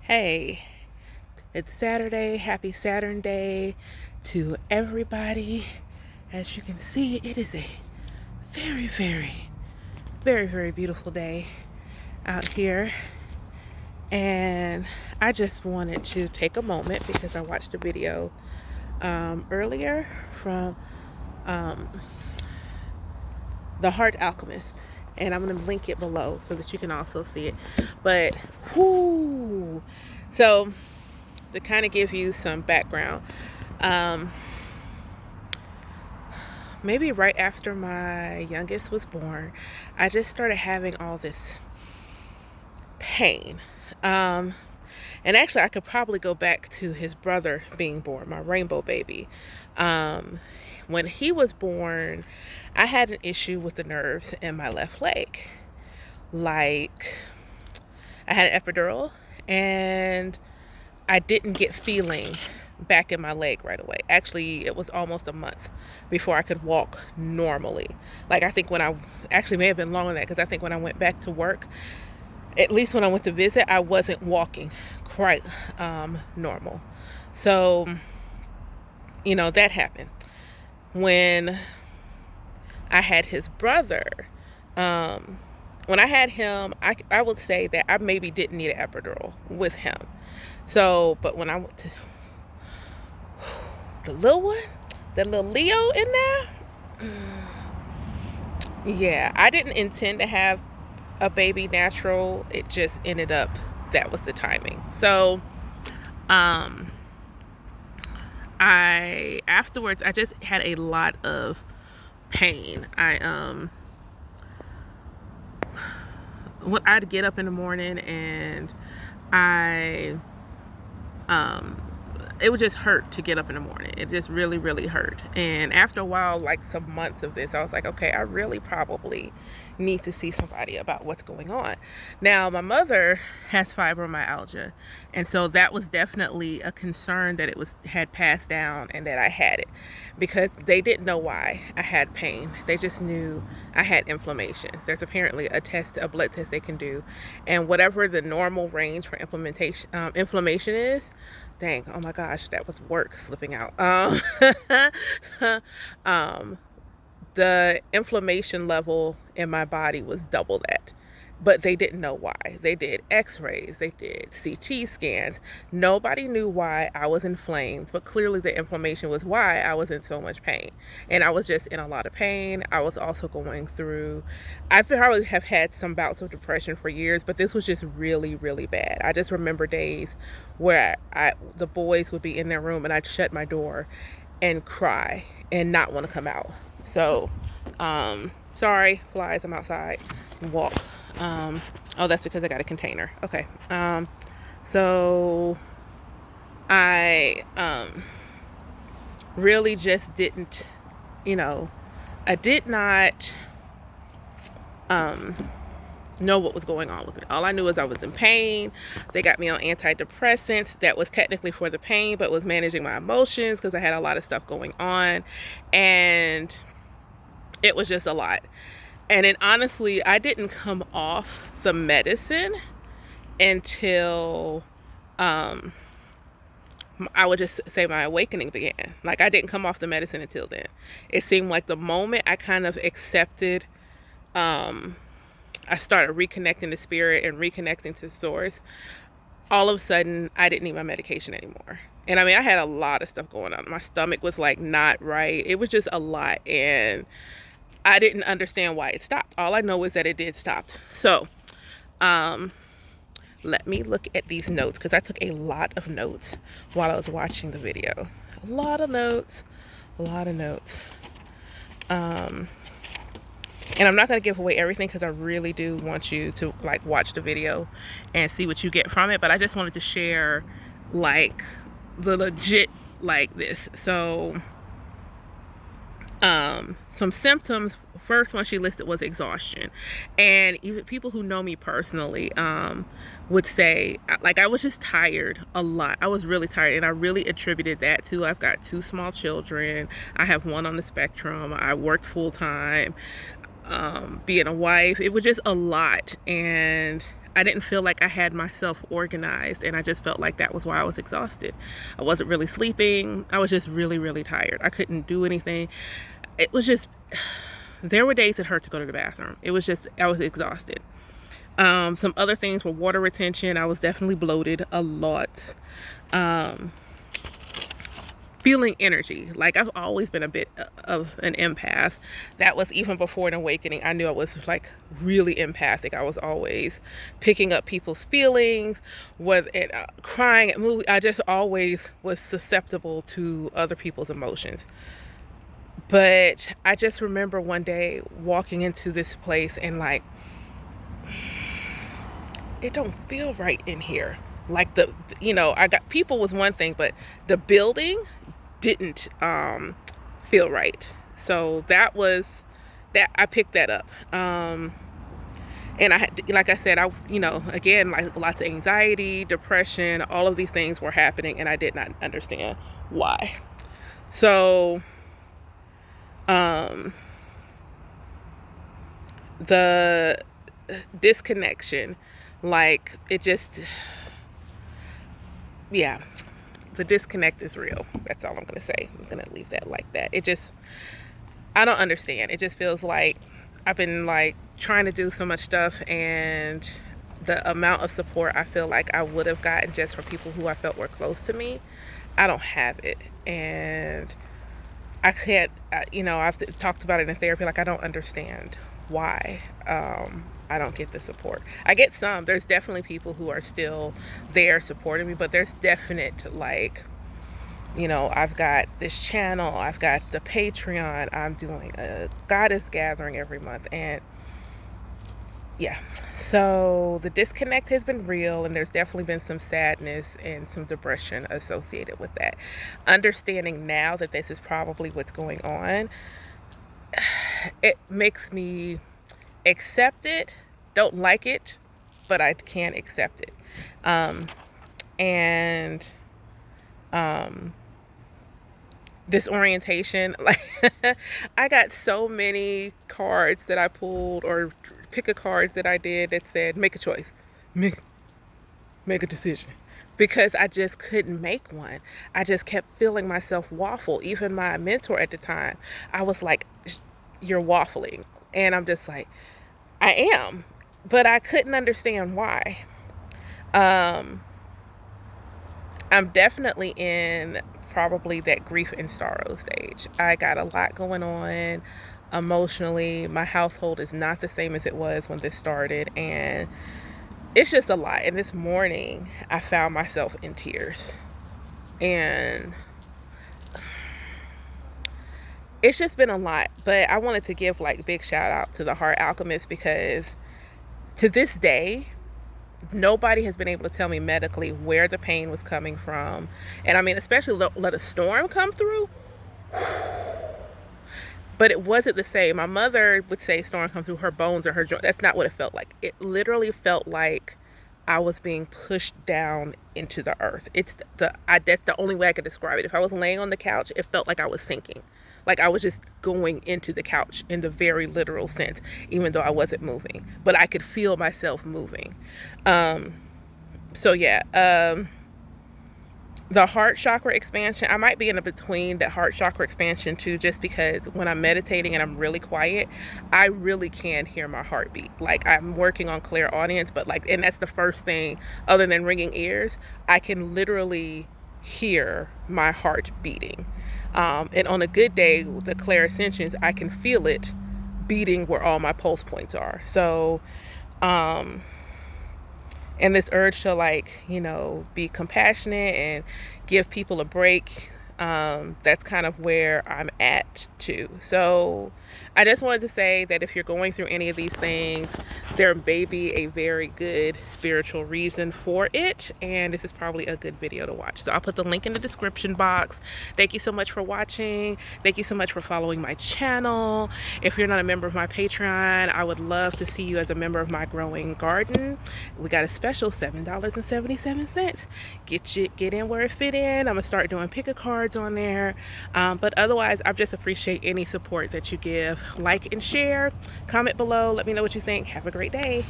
Hey, it's Saturday. Happy Saturn Day to everybody. As you can see, it is a very, very, very, very beautiful day out here. And I just wanted to take a moment because I watched a video earlier from um, TheHeartAlchemist. And I'm going to link it below so that you can also see it. But, whoo! So, to kind of give you some background, maybe right after my youngest was born, I just started having all this pain. And actually, I could probably go back to his brother being born, my rainbow baby. When he was born, I had an issue with the nerves in my left leg. Like, I had an epidural, and I didn't get feeling back in my leg right away. Actually, it was almost a month before I could walk normally. Like, I think when I actually may have been longer than that, because I think when I went back to work, at least when I went to visit, I wasn't walking quite normal. So, that happened. When I had his brother, when I had him, I would say that I maybe didn't need an epidural with him. So, but when I went to the little one, that little Leo in there, yeah, I didn't intend to have a baby natural. It just ended up that was the timing. So, afterwards I just had a lot of pain. I'd get up in the morning and it would just hurt to get up in the morning. It just really, really hurt. And after a while, like some months of this, I was like, okay, I really probably need to see somebody about what's going on. Now, my mother has fibromyalgia, and so that was definitely a concern that had passed down and that I had it, because they didn't know why I had pain. They just knew I had inflammation. There's apparently a blood test they can do, and whatever the normal range for inflammation is, dang, oh my gosh, that was work slipping out. The inflammation level in my body was double that, but they didn't know why. They did x-rays, they did CT scans. Nobody knew why I was inflamed, but clearly the inflammation was why I was in so much pain. And I was just in a lot of pain. I was also going through, I probably have had some bouts of depression for years, but this was just really, really bad. I just remember days where the boys would be in their room and I'd shut my door and cry and not want to come out. So, sorry, flies, I'm outside and walk. Oh, that's because I got a container. Okay. So I, really just didn't, I did not, know what was going on with me. All I knew is I was in pain. They got me on antidepressants that was technically for the pain, but was managing my emotions because I had a lot of stuff going on, and it was just a lot. And then honestly, I didn't come off the medicine until I would just say my awakening began. Like, I didn't come off the medicine until then. It seemed like the moment I kind of accepted, I started reconnecting to spirit and reconnecting to source, all of a sudden I didn't need my medication anymore. And I mean, I had a lot of stuff going on. My stomach was like not right. It was just a lot, and I didn't understand why it stopped. All I know is that it did stop. So, let me look at these notes, because I took a lot of notes while I was watching the video. A lot of notes. And I'm not going to give away everything because I really do want you to like watch the video and see what you get from it. But I just wanted to share like the legit like this. So, some symptoms. First one she listed was exhaustion. And even people who know me personally would say, like, I was just tired a lot. I was really tired, and I really attributed that to, I've got 2 small children. I have one on the spectrum. I worked full time. Being a wife, it was just a lot, and I didn't feel like I had myself organized, and I just felt like that was why I was exhausted. I wasn't really sleeping. I was just really, really tired. I couldn't do anything. It was just, there were days it hurt to go to the bathroom. It was just, I was exhausted. Some other things were water retention. I was definitely bloated a lot. Feeling energy. Like, I've always been a bit of an empath. That was even before an awakening. I knew I was like really empathic. I was always picking up people's feelings, whether it crying at movies. I just always was susceptible to other people's emotions. But I just remember one day walking into this place and like, it don't feel right in here. Like I got, people was one thing, but the building didn't feel right. So that was that, I picked that up. And I had, like I said, I was, again, like lots of anxiety, depression, all of these things were happening, and I did not understand why. So the disconnection, like, it just, yeah, the disconnect is real. That's all I'm gonna say. I'm gonna leave that like that. It just, I don't understand. It just feels like I've been like trying to do so much stuff, and the amount of support I feel like I would have gotten just from people who I felt were close to me, I don't have it. And I can't, I've talked about it in therapy, like, I don't understand why I don't get the support. I get some. There's definitely people who are still there supporting me, but there's definite, like, I've got this channel, I've got the Patreon, I'm doing a goddess gathering every month, and yeah, so the disconnect has been real, and there's definitely been some sadness and some depression associated with that. Understanding now that this is probably what's going on, it makes me accept it. Don't like it, but I can accept it. And disorientation, like, I got so many cards that I pulled, or pick a cards that I did that said make a choice, make a decision, because I just couldn't make one. I just kept feeling myself waffle. Even my mentor at the time, I was like, you're waffling, and I'm just like, I am, but I couldn't understand why. I'm definitely in probably that grief and sorrow stage. I got a lot going on emotionally. My household is not the same as it was when this started, and it's just a lot. And this morning I found myself in tears, and it's just been a lot. But I wanted to give like big shout out to the Heart Alchemist, because to this day nobody has been able to tell me medically where the pain was coming from. And I mean, especially let a storm come through, but it wasn't the same. My mother would say storm come through her bones or her joint. That's not what it felt like. It literally felt like I was being pushed down into the earth. That's the only way I could describe it. If I was laying on the couch, it felt like I was sinking. Like I was just going into the couch in the very literal sense, even though I wasn't moving, but I could feel myself moving. So yeah, the heart chakra expansion, I might be in a between the heart chakra expansion too, just because when I'm meditating and I'm really quiet, I really can hear my heartbeat. Like, I'm working on clairaudience, but like, and that's the first thing other than ringing ears, I can literally hear my heart beating. And on a good day, the Ascensions, I can feel it beating where all my pulse points are. So, and this urge to, like, be compassionate and give people a break, that's kind of where I'm at too. So I just wanted to say that if you're going through any of these things, there may be a very good spiritual reason for it, and this is probably a good video to watch. So I'll put the link in the description box. Thank you so much for watching. Thank you so much for following my channel. If you're not a member of my Patreon, I would love to see you as a member of my growing garden. We got a special $7.77. Get in where it fit in. I'm gonna start doing pick a cards on there, but otherwise I just appreciate any support that you give. Like and share, comment below, let me know what you think. Have a great day.